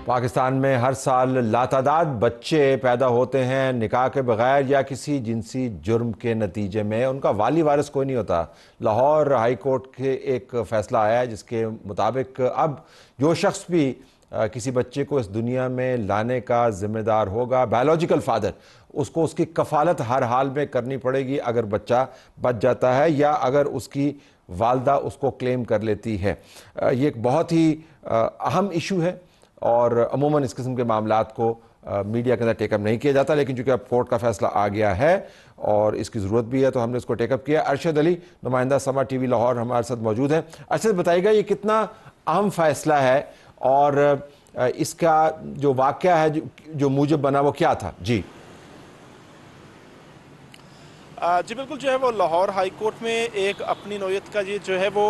पाकिस्तान में हर साल लातादाद बच्चे पैदा होते हैं निकाह के बगैर या किसी जिनसी जुर्म के नतीजे में। उनका वाली वारिस कोई नहीं होता। लाहौर हाई कोर्ट के एक फ़ैसला आया है जिसके मुताबिक अब जो शख्स भी किसी बच्चे को इस दुनिया में लाने का ज़िम्मेदार होगा, बायोलॉजिकल फ़ादर, उसको उसकी कफ़ालत हर हाल में करनी पड़ेगी अगर बच्चा बच जाता है या अगर उसकी वालदा उसको क्लेम कर लेती है। ये एक बहुत ही अहम इशू है और अमूमन इस किस्म के मामलात को मीडिया के अंदर टेकअप नहीं किया जाता, लेकिन चूंकि अब कोर्ट का फैसला आ गया है और इसकी ज़रूरत भी है तो हमने इसको टेकअप किया। अरशद अली, नुमाइंदा समा टीवी लाहौर, हमारे साथ मौजूद हैं। अरशद, बताइएगा ये कितना अहम फैसला है और इसका जो वाक़या है जो मूजब बना वो क्या था? जी जी बिल्कुल, जो है वो लाहौर हाई कोर्ट में एक अपनी नौयत का ये जो है वो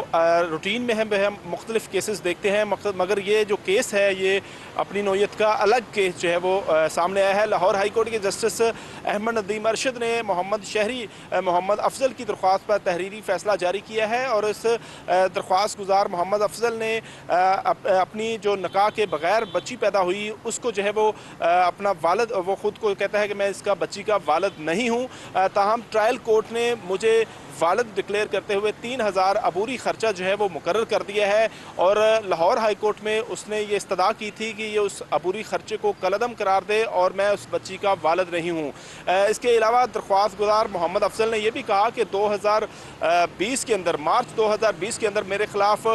रूटीन में हम मुख्तलिफ केसेस देखते हैं, मगर ये जो केस है ये अपनी नौयत का अलग केस जो है वो सामने आया है। लाहौर हाई कोर्ट के जस्टिस अहमद नदीम अरशद ने मोहम्मद शहरी मोहम्मद अफजल की दरख्वास्त पर तहरीरी फैसला जारी किया है और इस दरख्वास्त गुजार मोहम्मद अफजल ने अपनी जो निकाह के बगैर बच्ची पैदा हुई उसको जो है वो अपना वालिद, वो ख़ुद को कहता है कि मैं इसका बच्ची का वालिद नहीं हूँ, ताहम ट्रायल कोर्ट ने मुझे वालिद डिक्लेयर करते हुए 3000 अबूरी खर्चा जो है वो मुकर्रर कर दिया है और लाहौर हाई कोर्ट में उसने ये इस्तदा की थी कि ये उस अबूरी खर्चे को कलअदम करार दे और मैं उस बच्ची का वालिद नहीं हूँ। इसके अलावा दरख्वास्त गुजार मोहम्मद अफजल ने यह भी कहा कि 2020 के अंदर, मार्च 2020 के अंदर मेरे खिलाफ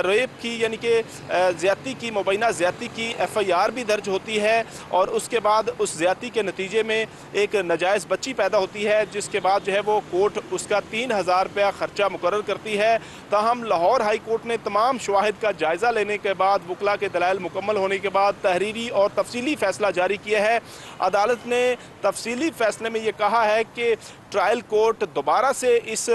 रेप की यानी कि ज़्यादती की, मुबैना ज़्यादती की FIR भी दर्ज होती है और उसके बाद उस ज़्यादती के नतीजे में एक नाजायज़ बच्ची पैदा होती है, जिसके बाद जो है वो कोर्ट उसका 3000 रुपया खर्चा मुकर्रर करती है। ताहम लाहौर हाई कोर्ट ने तमाम शवाहिद का जायज़ा लेने के बाद, वकला के दलाइल मुकम्मल होने के बाद तहरीरी और तफसीली फ़ैसला जारी किया है। अदालत ने तफसीली फ़ैसले में ये कहा है कि ट्रायल कोर्ट दोबारा से इस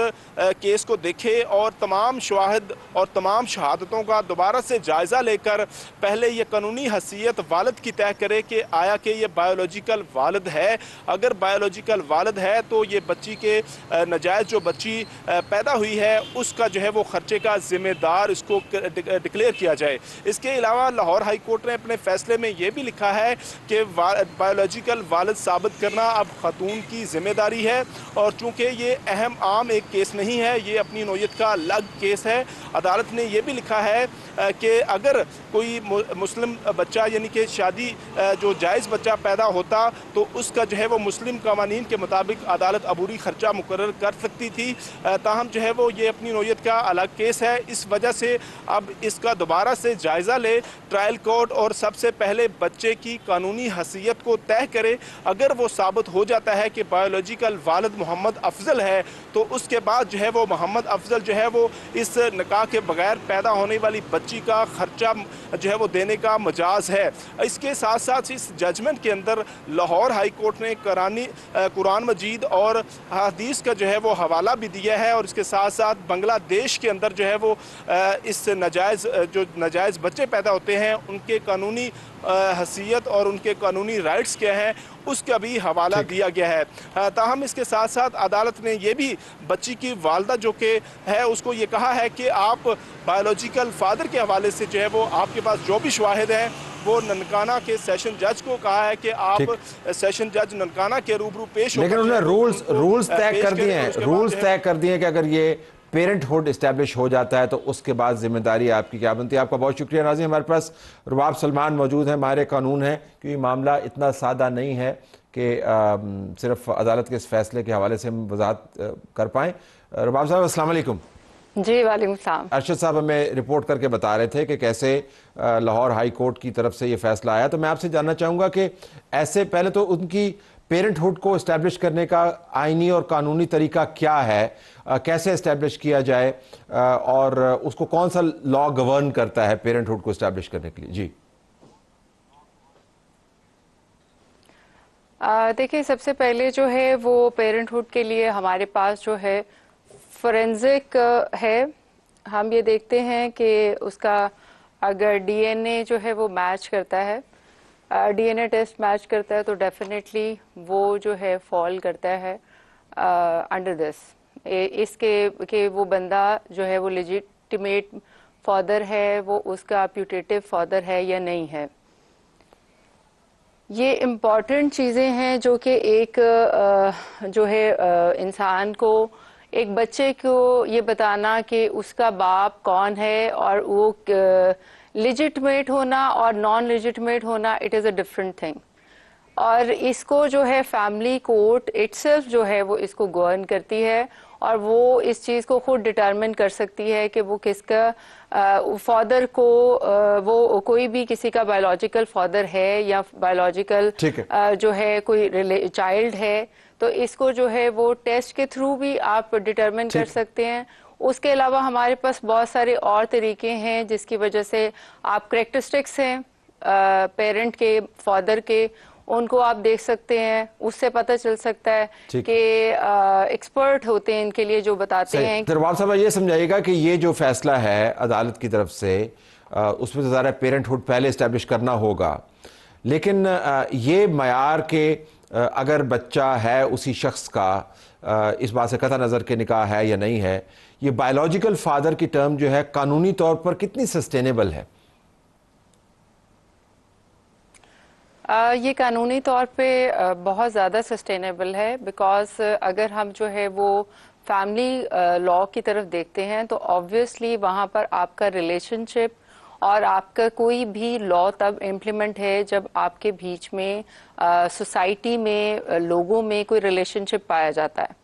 केस को देखे और तमाम शवाहिद और तमाम शहादतों का दोबारा से जायज़ा लेकर पहले ये कानूनी हसीयत वालिद की तय करे कि आया कि ये बायोलॉजिकल वालिद है। अगर बायोलॉजिकल वालिद है तो ये बच्ची के नाजायज़ जो बच्ची पैदा हुई है उसका जो है वो ख़र्चे का ज़िम्मेदार इसको डिक्लेयर किया जाए। इसके अलावा लाहौर हाई कोर्ट ने अपने फ़ैसले में ये भी लिखा है कि बायोलॉजिकल वालिद साबित करना अब खातून की ज़िम्मेदारी है और चूँकि ये अहम आम एक केस नहीं है, ये अपनी नौयत का अलग केस है। अदालत ने यह भी लिखा है कि अगर कोई मुस्लिम बच्चा यानी कि शादी जो जायज़ बच्चा पैदा होता तो उसका जो है वो मुस्लिम कवानीन के मुताबिक अदालत अबूरी खर्चा मुकर्रर कर सकती थी। ताहम जो है वो ये अपनी नौयत का अलग केस है। इस वजह से अब इसका दोबारा से जायज़ा ले ट्रायल कोर्ट और सबसे पहले बच्चे की कानूनी हसीयत को तय करे। अगर वो साबित हो जाता है कि बायोलॉजिकल वालिद मोहम्मद अफजल है तो उसके बाद जो है वो मोहम्मद अफजल जो है वो इस निकाह के बगैर पैदा होने वाली बच्ची का खर्चा जो है वो देने का मजाज है। इसके साथ साथ इस जजमेंट के अंदर लाहौर हाई कोर्ट ने कुरान मजीद और हदीस का जो है वो हवाला भी दिया है और इसके साथ साथ बांग्लादेश के अंदर जो है वो इस नाजायज़ बच्चे पैदा होते हैं उनके कानूनी हसीयत और उनके कानूनी राइट्स क्या हैं उसका भी हवाला दिया गया है। ताहम इसके साथ साथ अदालत ने यह भी बच्ची की वालदा जो कि है उसको ये कहा है कि आप बायोलॉजिकल फादर के हवाले से जो है वो आपके पास जो भी शवाहिद हैं वो ननकाना के सेशन जज को कहा है कि आप सेशन जज ननकाना के रूबरू पेश हो। लेकिन उन्होंने रूल्स तय कर दिए हैं, कि अगर ये पेरेंटहुड इस्टेब्लिश हो जाता है तो उसके बाद जिम्मेदारी आपकी क्या बनती है। आपका बहुत शुक्रिया। नाज़रीन, हमारे पास रुबाब सलमान मौजूद हैं, माहिर कानून हैं, क्योंकि मामला इतना सादा नहीं है कि सिर्फ अदालत के इस फैसले के हवाले से हम वजाहत कर पाएँ। रुबाब साहब, अस्सलाम वालेकुम। जी वालेकुम सलाम। अरशद साहब हमें रिपोर्ट करके बता रहे थे कि कैसे लाहौर हाई कोर्ट की तरफ से ये फैसला आया, तो मैं आपसे जानना चाहूँगा कि ऐसे पहले तो उनकी पेरेंटहुड को इस्टेब्लिश करने का आईनी और कानूनी तरीका क्या है, कैसे इस्टेब्लिश किया जाए और उसको कौन सा लॉ गवर्न करता है पेरेंटहुड को इस्टेब्लिश करने के लिए? जी देखिए, सबसे पहले जो है वो पेरेंटहुड के लिए हमारे पास जो है फोरेंसिक है। हम ये देखते हैं कि उसका अगर DNA जो है वो मैच करता है, DNA टेस्ट मैच करता है तो डेफिनेटली वो जो है फॉल करता है अंडर दिस, इसके कि वो बंदा जो है वो लेजिटिमेट फादर है, वो उसका प्यूटेटिव फादर है या नहीं है। ये इम्पॉर्टेंट चीज़ें हैं जो कि एक जो है इंसान को, एक बच्चे को ये बताना कि उसका बाप कौन है और वो लेजिटमेट होना और नॉन लेजिटमेट होना, it is a different thing. और इसको जो है फैमिली कोर्ट इटसेल्फ जो है वो इसको गवर्न करती है और वो इस चीज़ को खुद डिटरमिन कर सकती है कि वो किसका फादर को वो कोई भी किसी का बायोलॉजिकल फादर है या बायोलॉजिकल जो है कोई चाइल्ड है, तो इसको जो है वो टेस्ट के थ्रू भी आप डिटरमिन कर सकते हैं। उसके अलावा हमारे पास बहुत सारे और तरीके हैं जिसकी वजह से आप करेक्टरिस्टिक्स हैं पेरेंट के, फादर के, उनको आप देख सकते हैं, उससे पता चल सकता है कि एक्सपर्ट होते हैं इनके लिए जो बताते हैं। दरबार साहब ये समझाइएगा कि ये जो फैसला है अदालत की तरफ से उसमें तो ज़रा पेरेंटहुड पहले इस्टेब्लिश करना होगा, लेकिन ये मयार के अगर बच्चा है उसी शख्स का इस बात से कतई नज़र के निकाह है या नहीं है, ये बायोलॉजिकल फादर की टर्म जो है कानूनी तौर पर कितनी सस्टेनेबल है? ये कानूनी तौर पे बहुत ज़्यादा सस्टेनेबल है, बिकॉज अगर हम जो है वो फैमिली लॉ की तरफ देखते हैं तो ऑब्वियसली वहाँ पर आपका रिलेशनशिप और आपका कोई भी लॉ तब इम्प्लीमेंट है जब आपके बीच में सोसाइटी में लोगों में कोई रिलेशनशिप पाया जाता है।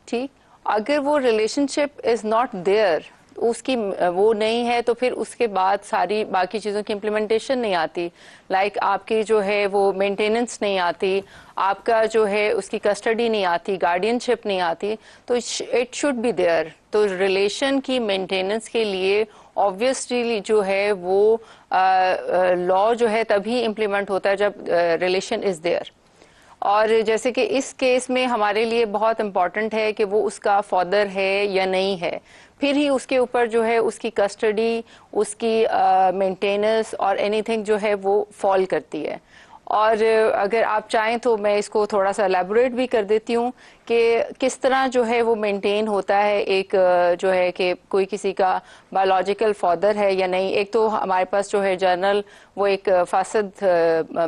ठीक, अगर वो रिलेशनशिप इज़ नॉट देयर, उसकी वो नहीं है, तो फिर उसके बाद सारी बाकी चीज़ों की इम्प्लीमेंटेशन नहीं आती। लाइक आपकी जो है वो मेंटेनेंस नहीं आती, आपका जो है उसकी कस्टडी नहीं आती, गार्डियनशिप नहीं आती, तो इट शुड बी देयर। तो रिलेशन की मेंटेनेंस के लिए ऑब्वियसली जो है वो लॉ जो है तभी इम्प्लीमेंट होता है जब रिलेशन इज़ देयर। और जैसे कि इस केस में हमारे लिए बहुत इम्पॉर्टेंट है कि वो उसका फादर है या नहीं है, फिर ही उसके ऊपर जो है उसकी कस्टडी, उसकी मेंटेनेंस और एनीथिंग जो है वो फॉल करती है। और अगर आप चाहें तो मैं इसको थोड़ा सा एलैबोरेट भी कर देती हूँ कि किस तरह जो है वो मेंटेन होता है एक जो है कि कोई किसी का बायोलॉजिकल फादर है या नहीं। एक तो हमारे पास जो है जर्नल वो एक फासद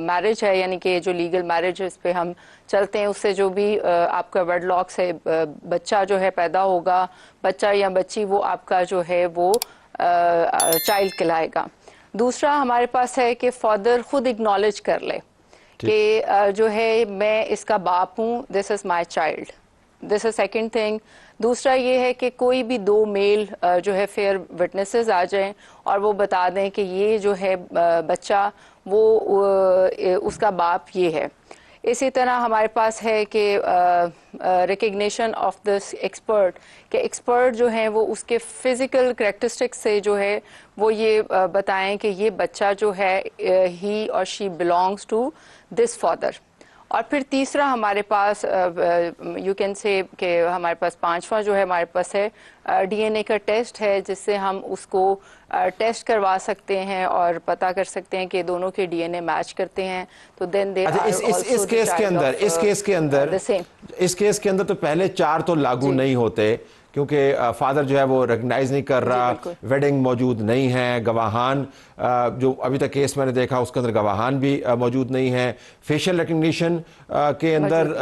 मैरिज है, यानी कि जो लीगल मैरिज इस पे हम चलते हैं, उससे जो भी आपका वेडलॉक से बच्चा जो है पैदा होगा, बच्चा या बच्ची, वो आपका जो है वो चाइल्ड कहलाएगा। दूसरा हमारे पास है कि फादर खुद इग्नॉलेज कर ले कि जो है मैं इसका बाप हूँ, this is my child, this is second thing. दूसरा ये है कि कोई भी दो मेल जो है फेयर विटनेसेस आ जाएं और वो बता दें कि ये जो है बच्चा वो उसका बाप ये है। इसी तरह हमारे पास है कि रिकग्निशन ऑफ द एक्सपर्ट, कि एक्सपर्ट जो है वो उसके फिजिकल करेक्टरिस्टिक्स से जो है वो ये बताएं कि ये बच्चा जो है ही और she belongs to this father. और फिर तीसरा हमारे पास यू कैन से कि हमारे पास पांचवा जो है हमारे पास है डीएनए का टेस्ट है, जिससे हम उसको टेस्ट करवा सकते हैं और पता कर सकते हैं कि दोनों के डीएनए मैच करते हैं। तो देन दे इस केस के अंदर तो पहले चार तो लागू नहीं होते, क्योंकि फादर जो है वो रिकग्नाइज नहीं कर रहा, वेडिंग मौजूद नहीं है, गवाहान जो अभी तक केस मैंने देखा उसके अंदर गवाहान भी मौजूद नहीं है, फेशियल रिकग्निशन के अंदर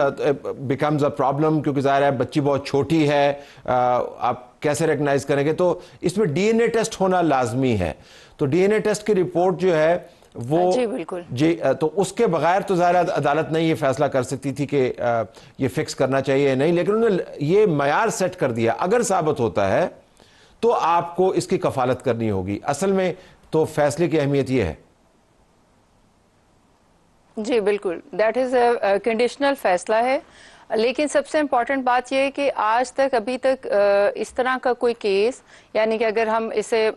बिकम्स अ प्रॉब्लम, क्योंकि ज़ाहिर है बच्ची बहुत छोटी है, आप कैसे रिकग्नाइज करेंगे। तो इसमें डीएनए टेस्ट होना लाजमी है। तो डीएनए टेस्ट की रिपोर्ट जो है वो जी बिल्कुल जी, तो उसके बगैर तो ज़ाहिर अदालत नहीं ये फैसला कर सकती थी कि ये फिक्स करना चाहिए नहीं, लेकिन उन्होंने ये मयार सेट कर दिया। अगर साबित होता है तो आपको इसकी कफालत करनी होगी। असल में तो फैसले की अहमियत ये है। जी बिल्कुल, दैट इज़ अ कंडीशनल फैसला है। लेकिन सबसे इम्पॉर्टेंट बात यह है कि आज तक अभी तक इस तरह का कोई केस, यानी कि अगर हम इसे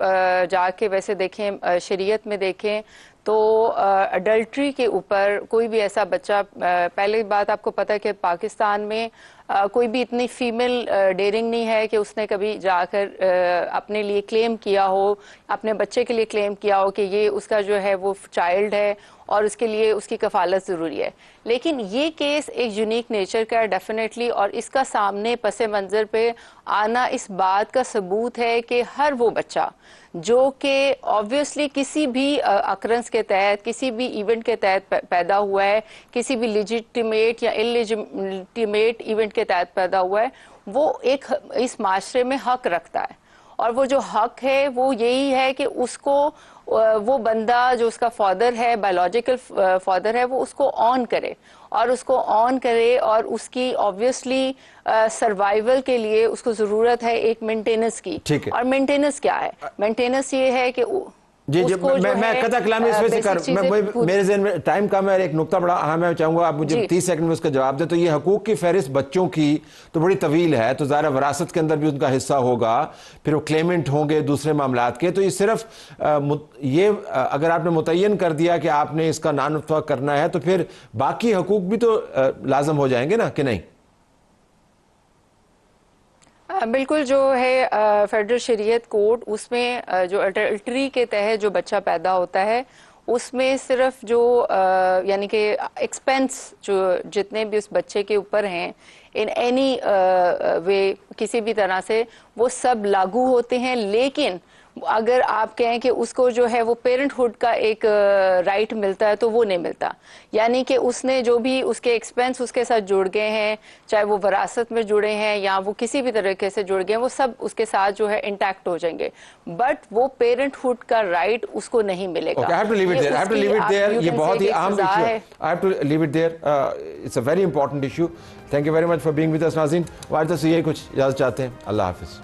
जाके वैसे देखें, शरीयत में देखें, तो अडल्ट्री के ऊपर कोई भी ऐसा बच्चा, पहले बात आपको पता है कि पाकिस्तान में कोई भी इतनी फीमेल डेयरिंग नहीं है कि उसने कभी जाकर अपने लिए क्लेम किया हो, अपने बच्चे के लिए क्लेम किया हो कि ये उसका जो है वो चाइल्ड है और उसके लिए उसकी कफालत ज़रूरी है। लेकिन ये केस एक यूनिक नेचर का है डेफिनेटली, और इसका सामने पसे मंज़र पे आना इस बात का सबूत है कि हर वो बच्चा जो कि ऑब्वियसली किसी भी अकरेंस के तहत, किसी भी इवेंट के तहत पैदा हुआ है, किसी भी लेजिटिमेट या इलेजिटिमेट इवेंट के तहत पैदा हुआ है, वो एक इस माशरे में हक रखता है। और वो जो हक है वो यही है कि उसको वो बंदा जो उसका फादर है, बायोलॉजिकल फादर है, वो उसको ऑन करे और उसको ऑन करे, और उसकी ऑब्वियसली सर्वाइवल के लिए उसको जरूरत है एक मेंटेनेंस की। ठीक है। और मेंटेनेंस क्या है? मेंटेनेंस ये है कि जी जी, मैं कथा कलाम इस वजह से कर, मेरे ज़हन में टाइम कम है, एक नुक्ता बड़ा अहम है, चाहूंगा आप मुझे 30 सेकंड में उसका जवाब दे। तो ये हकूक की फहरिस्त बच्चों की तो बड़ी तवील है, तो ज़ाहिर विरासत के अंदर भी उनका हिस्सा होगा, फिर वो क्लेमेंट होंगे दूसरे मामलात के। तो ये सिर्फ ये अगर आपने मुतय्यन कर दिया कि आपने इसका नानुफ्ता करना है, तो फिर बाकी हकूक भी तो लाजम हो जाएंगे ना, कि नहीं? बिल्कुल, जो है फेडरल शरीयत कोड, उसमें जो अडल्ट्री के तहत जो बच्चा पैदा होता है उसमें सिर्फ जो यानी कि एक्सपेंस जो जितने भी उस बच्चे के ऊपर हैं इन एनी वे, किसी भी तरह से वो सब लागू होते हैं। लेकिन अगर आप कहें कि उसको जो है वो पेरेंटहुड का एक राइट मिलता है, तो वो नहीं मिलता। यानी कि उसने जो भी उसके एक्सपेंस उसके साथ जुड़ गए हैं, चाहे वो विरासत में जुड़े हैं या वो किसी भी तरीके से जुड़ गए हैं, वो सब उसके साथ जो है इंटैक्ट हो जाएंगे, बट वो पेरेंटहुड का राइट उसको नहीं मिलेगा। Okay, I have to leave it there. I have to leave it there. ये बहुत ही अहम इशू है। I have to leave it there. It's a very important issue. Thank you very much for being with us, नाज़रीन। वारिदा से यही कुछ इजाज़त चाहते हैं। अल्लाह हाफिज़।